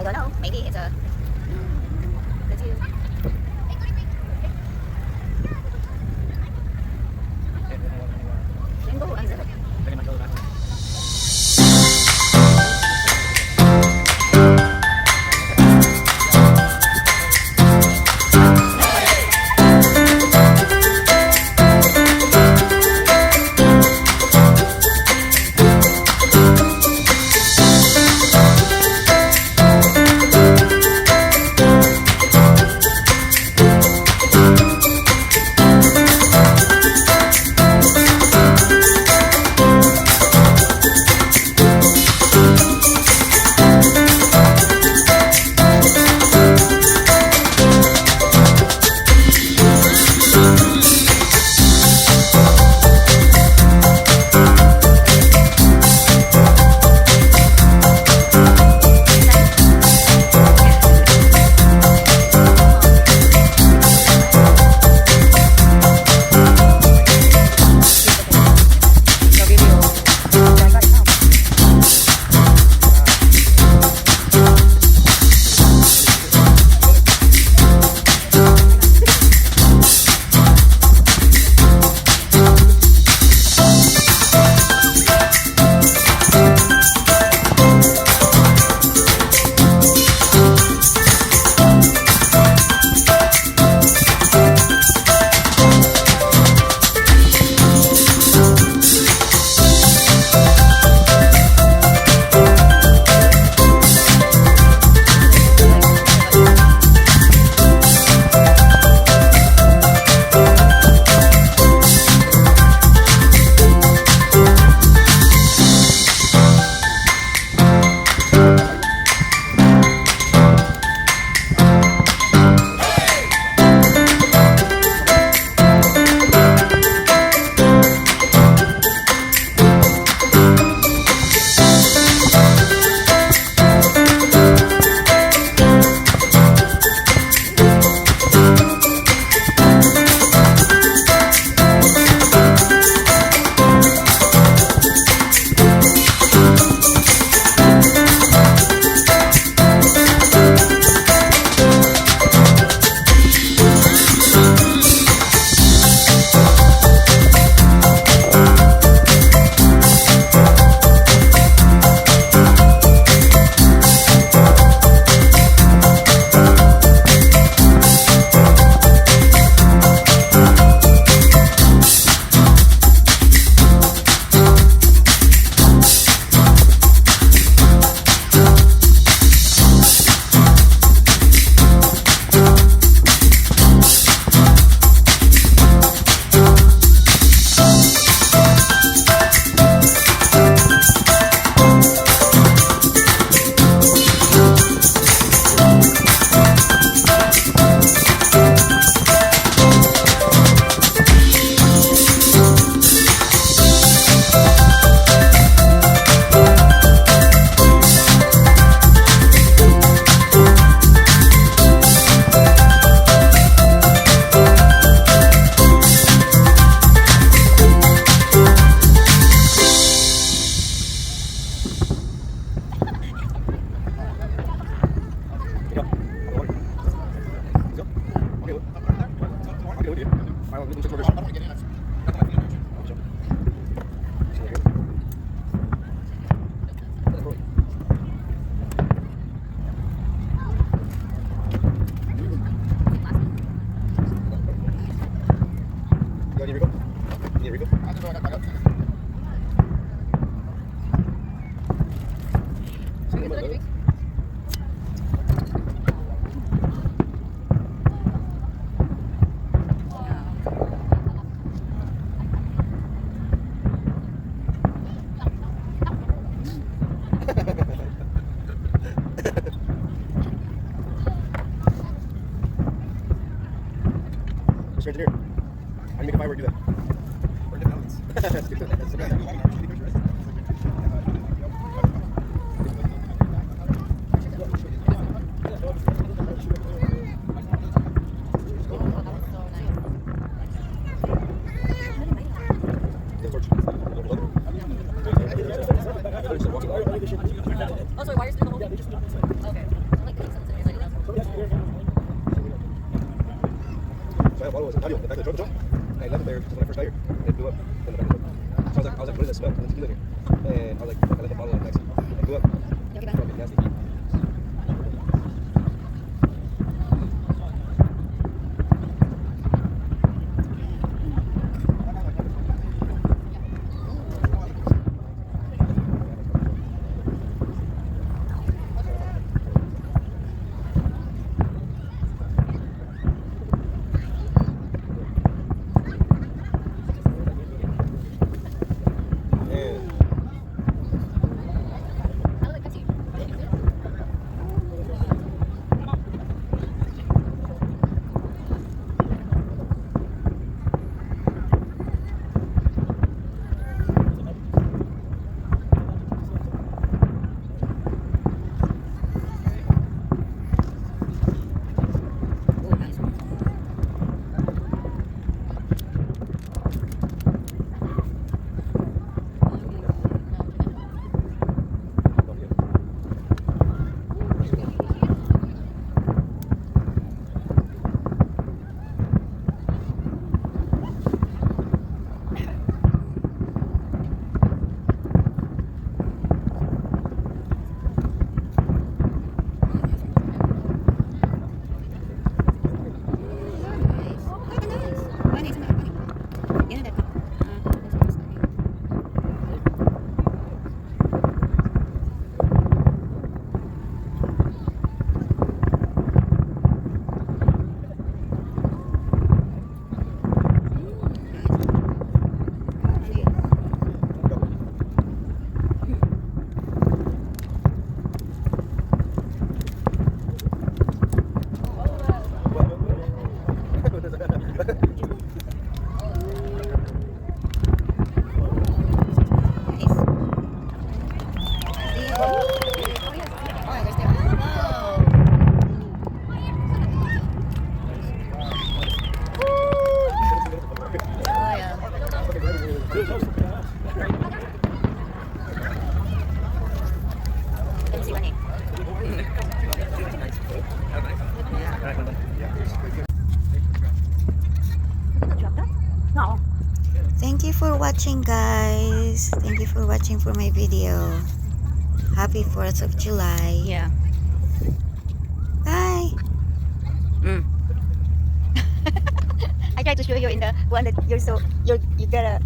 I don't know. Maybe it's a. Could you? Then go unzip it. Mr. Engineer, how do you make a firework do that? Or the balance. That's good. That's good. Oh, sorry, wires through the whole thing? Okay. I like the sunset. I love So I have one was an audio in the back of the truck. I left it there just when I first got here. And it blew up in the back of the truck. So I was like, what is that smell? And there's tequila in here. And I was like, fuck, I left the bottle in the backseat. It blew up. Okay, bye. Fucking nasty. I like Pepsi. Oh, nice. Thank you for watching, guys. Thank you for watching for my video. Happy 4th of July. Yeah. Bye. I tried to show you in the one that you gotta